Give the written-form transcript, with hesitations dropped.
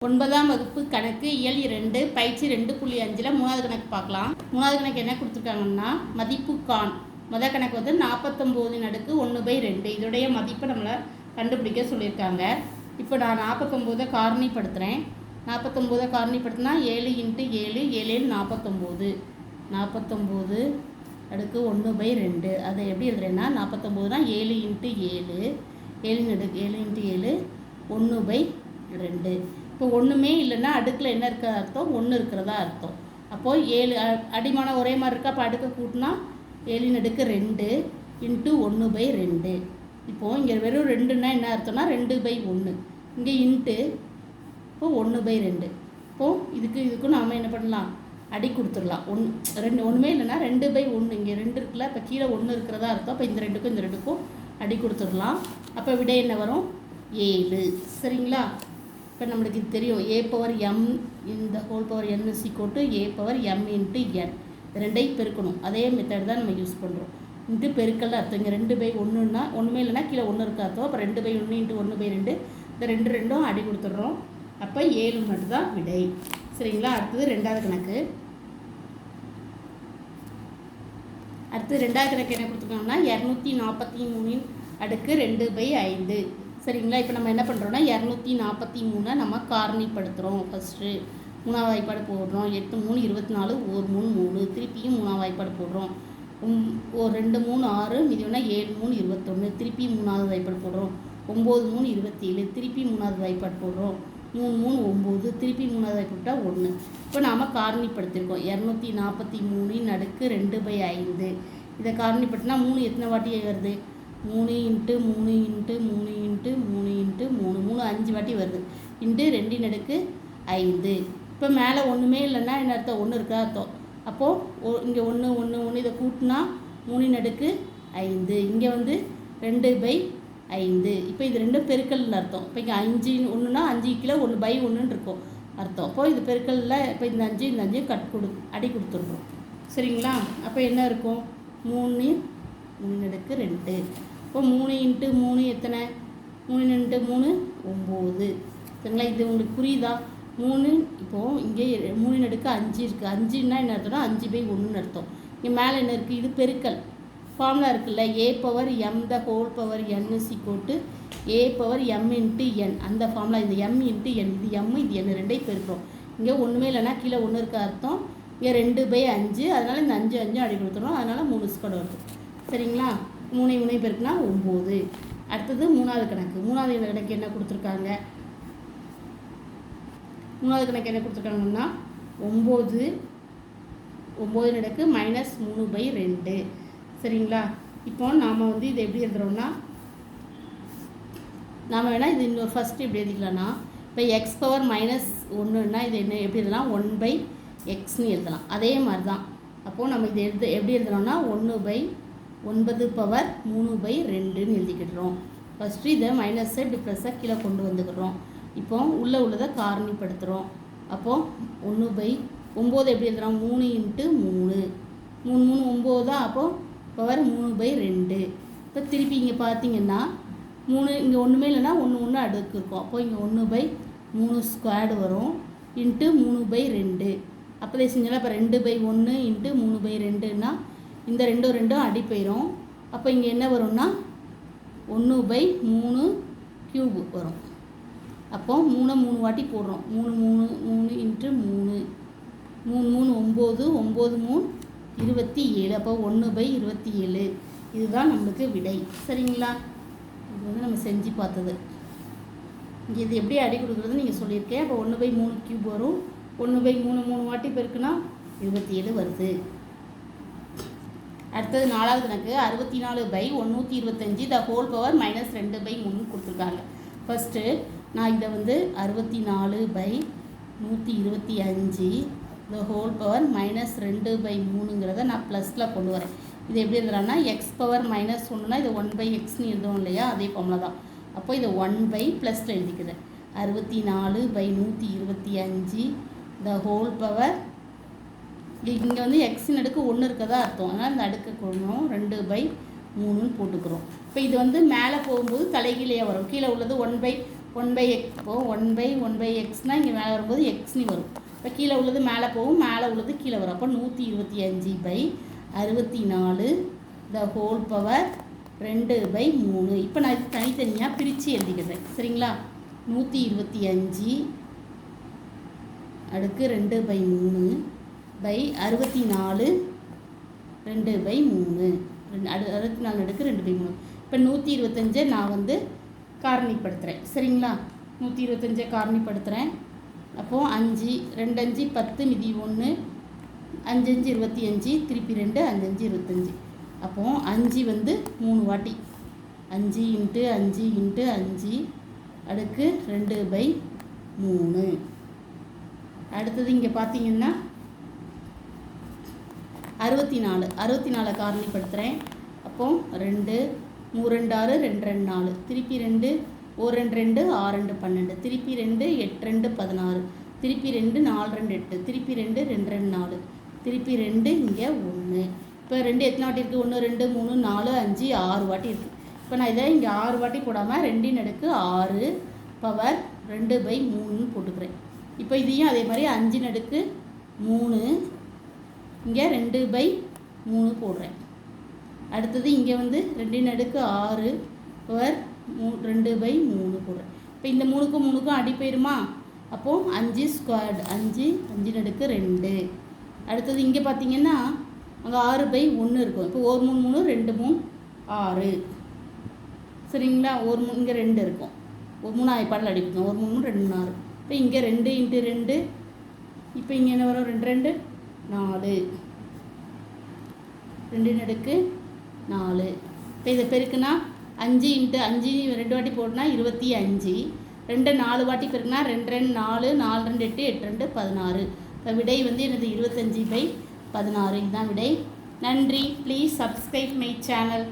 9ஆம் வகுப்பு கணக்கு இயல் 2 பயிற்சி 2.5 மூணாவது கணக்கு பார்க்கலாம். மூணாவது கணக்கு என்ன கொடுத்துருக்காங்கன்னா மதிப்பு காண். முதல் கணக்கு வந்து 49 அடுக்கு 1/2 இதோடைய மதிப்பை நம்மளை கண்டுபிடிக்க சொல்லியிருக்காங்க. இப்போ நான் 49 காரணிப்படுத்துகிறேன். 49 காரணிப்படுத்தினா 7 × 7 7 49 49 அடுக்கு 1/2 அதை எப்படி எழுதுறேன்னா 49னா 7 × 7 7 அடுக்கு 7 × 7 1/2. இப்போ ஒன்றுமே இல்லைன்னா அடுக்கில் என்ன இருக்கிற அர்த்தம்? 1 இருக்கிறதா அர்த்தம். அப்போது 7 அடிமானம் ஒரே மாதிரி இருக்கா. அப்போ அடுக்க கூட்டினா 7 அடுக்கு 2 × 1/2. இப்போது இங்கே வெறும் 2ன்னா என்ன அர்த்தம்னா 2/1. இங்கே இன்ட்டு இப்போ 1/2. இப்போது இதுக்கும் நாம் என்ன பண்ணலாம்? அடி கொடுத்துடலாம். 2 ஒன்றுமே இல்லைன்னா 2/1. இங்கே 2 இருக்குல்ல, இப்போ கீழே 1 இருக்கிறதா அர்த்தம். இப்போ இந்த 2க்கும் அடி கொடுத்துடலாம். அப்போ விடை என்ன வரும்? 7. சரிங்களா? இப்போ நம்மளுக்கு இது தெரியும். a/m இந்த whole power n = a/m × n. ரெண்டையும் பெருக்கணும். அதே மெத்தட் தான் நம்ம யூஸ் பண்ணுறோம். இன்ட்டு பெருக்கல் அர்த்தம். இங்கே 2/1ன்னா ஒன்றுமே இல்லைன்னா கீழே 1 இருக்க அர்த்தம். அப்போ 2/1 × 1/2 இந்த 2 அடி கொடுத்துட்றோம். அப்போ 7 மட்டும்தான் விடை. சரிங்களா? அடுத்தது ரெண்டாவது கணக்கு. ரெண்டாவது கணக்கு என்ன கொடுத்துருக்காங்கன்னா 243 அடுக்கு 2/5. சரிங்களா? இப்போ நம்ம என்ன பண்ணுறோன்னா 243 நம்ம காரணிப்படுத்துகிறோம். ஃபஸ்ட்டு 3ஆவது வாய்ப்பாடு போடுறோம். 8 3 24 1 3 3 திருப்பியும் 3ஆவது வாய்ப்பாடு போடுறோம். 2 3 6 மீதி வேணால் 7 3 21 திருப்பி 3ஆவது வாய்ப்பாடு போடுறோம். 9 3 27 திருப்பி 3ஆவது வாய்ப்பாடு போடுறோம். 3 3 9 திருப்பி 3ஆவது வாய்ப்பாட்டா 1. இப்போ நாம் காரணிப்படுத்தியிருக்கோம். 243 அடுக்கு 2/5 இதை காரணிப்படுத்தினா 3 எத்தனை வாட்டி வருது? 3 × 3 × 3 × 3 × 3 3 5 வாட்டி வருது. இன்ட்டு 2 அடுக்கு 5. இப்போ மேலே ஒன்றுமே இல்லைன்னா என்ன அர்த்தம்? 1 இருக்கா அர்த்தம். அப்போது இங்கே 1 1 1 இதை கூட்டினா 3 அடுக்கு 5. இங்கே வந்து 2/5. இப்போ இது 2 பெருக்கல்னு அர்த்தம். இப்போ இங்கே 5 1னா 5 கிலோ 1/1 இருக்கும் அர்த்தம். அப்போது இது பெருக்கல்ல இப்போ இந்த 5 அடி கொடுத்துருக்கோம். சரிங்களா? அப்போ என்ன இருக்கும்? 3 அடுக்கு 2. இப்போ 3 × 3 எத்தனை? 3 × 3 9. சரிங்களா? இது உங்களுக்கு புரியுதா? 3 இப்போது இங்கே 3 அடுக்கு 5 இருக்குது. 5ன்னா என்ன அர்த்தம்னா 5/1 அர்த்தம். இங்கே மேலே என்ன இருக்குது? இது பெருக்கல் ஃபார்முலா இருக்குல்ல. a/m the whole power n = a/m × n. அந்த ஃபார்முலா இது m × n. இது m இது n ரெண்டையும் பெருக்கிறோம். இங்கே ஒன்றுமே இல்லைன்னா கீழே 1 இருக்க அர்த்தம். இங்கே 2/5 அதனால் இந்த 5 5 அடி கொடுத்துரும். அதனால் 3 ஸ்கொயர் வருது. சரிங்களா? 3 பெருக்குனா 9. அடுத்தது மூணாவது கணக்கு. மூணாவது கணக்கு என்ன கொடுத்துருக்காங்க? மூணாவது கணக்கு என்ன கொடுத்துருக்காங்கன்னா 9 அடுக்கு -3/2. சரிங்களா? இப்போ நாம் வந்து இது எப்படி எழுதுறோம்னா நாம் வேணால் இது இன்னொரு ஃபஸ்ட்டு எப்படி எழுதிக்கலாம்னா இப்போ x⁻−1ன்னா இது என்ன எப்படி எழுதலாம்? 1/xன்னு எழுதலாம். அதே மாதிரி தான். அப்போது நம்ம இது எப்படி எழுதுறோம்னா 1/9√3/2ன்னு எழுதிக்கிடுறோம். ஃபஸ்ட்டு இதை மைனஸை ப்ளஸ்ஸை கீழே கொண்டு வந்துக்கிறோம். இப்போ உள்ளதை காரணிப்படுத்துகிறோம். அப்போது 1/9 எப்படி எழுதுகிறோம்? 3 × 3 3 3 9 தான். அப்போது பவர் 3/2. இப்போ திருப்பி இங்கே பார்த்தீங்கன்னா 3 இங்கே ஒன்றுமே இல்லைன்னா 1 1 அடுக்கு இருக்கும். அப்போது இங்கே 1/3 ஸ்கொயர்டு வரும். இன்ட்டு 3/2. அப்போதே செஞ்சாலும் இப்போ 2/1 × 3/2ன்னா இந்த 2 அடி போயிடும். அப்போ இங்கே என்ன வரும்னா 1/3³ வரும். அப்போது 3 வாட்டி போடுறோம். 3 3 3 × 3 3 3 9 9 3 27. அப்போ 1/27. இதுதான் நம்மளுக்கு விடை. சரிங்களா? இது வந்து நம்ம செஞ்சு பார்த்தது. இங்கே இது எப்படி அடி கொடுக்குறது நீங்கள் சொல்லியிருக்கேன். அப்போ 1/3³ வரும். 1/3 3 வாட்டி பெருக்குன்னா 27 வருது. அடுத்தது நாலாவது கணக்கு 64/125 the whole power -2/3 கொடுத்துருக்காங்க. ஃபஸ்ட்டு நான் இதை வந்து 64/125 the whole power -2/3ங்கிறத நான் ப்ளஸில் கொண்டு வரேன். இது எப்படி எழுதுறான்னா x⁻−1னா இது 1/xன்னு எழுதுவோம் இல்லையா? அதே ஃபார்முலா தான். அப்போ இதை 1/+ல் எழுதிக்கிறேன். 64/125 the whole power இங்கே வந்து எக்ஸின் அடுக்கு 1 இருக்கதா அர்த்தம். அதனால் இந்த அடுக்கு கொள்ளணும் 2/3ன்னு போட்டுக்கிறோம். இப்போ இது வந்து மேலே போகும்போது தலைகீழையாக வரும். கீழே உள்ளது 1/x இப்போது 1/1/xனால் இங்கே மேலே வரும்போது எக்ஸ்னு வரும். இப்போ கீழே உள்ளது மேலே போகும், மேலே உள்ளது கீழே வரும். அப்போ 125/64 த ஹோல் பவர் 2/3. இப்போ நான் இது தனித்தனியாக பிரித்து எழுதிக்கிறேன். சரிங்களா? 125 அடுக்கு 2/3 64 2/3 64 அடுக்கு 2/3. இப்போ 125 நான் வந்து காரணிப்படுத்துகிறேன். சரிங்களா? 125 காரணிப்படுத்துகிறேன். அப்போது 5 2 5 10 மீதி 1 5 5 25 திருப்பி 2 5 5 25. அப்போது 5 வந்து 3 வாட்டி 5 × 5 × 5 அடுக்கு 2/3. அடுத்தது இங்கே பார்த்தீங்கன்னா 64 காரணிப்படுத்துகிறேன். அப்போது 2 3 2 6 2 2 4 திருப்பி 2 1 2 2 6 2 12 திருப்பி 2 8 2 16 திருப்பி 2 4 2 8 திருப்பி 2 2 2 4 திருப்பி 2 இங்கே 1. இப்போ 2 எத்தனை வாட்டி இருக்குது? 1 2 3 4 5 6 வாட்டி இருக்குது. இப்போ நான் இதை இங்கே 6 வாட்டி போடாமல் 2/6 பவர் 2/3 போட்டுக்கிறேன். இப்போ இதையும் அதே மாதிரி 5/3 இங்கே 2/3 போடுறேன். அடுத்தது இங்கே வந்து 2/6 பவர் 2/3 போடுறேன். இப்போ இந்த 3க்கும் 3க்கும் அடி போயிடுமா? அப்போது 5 ஸ்கொயர்டு 5/2. அடுத்தது இங்கே பார்த்தீங்கன்னா அங்கே 6/1 இருக்கும். இப்போ 1 3 3 2 3 6. சரிங்களா? 1 3 இங்கே 2 இருக்கும். 3 ஆய்ப்பாடில் அடிப்போம். 1 3 2 3 6. இப்போ இங்கே 2 × 2 இப்போ இங்கே என்ன வரும்? 2 2 4 2/4. இப்போ இதை பெருக்குனா 5 × 5 2 வாட்டி போட்டுனா 25. 2 4 வாட்டி பெருக்குனா 2 2 4 4 2 8 8 2 16. இப்போ விடை வந்து எனது 25/16. இதுதான் விடை. நன்றி. Please subscribe my channel.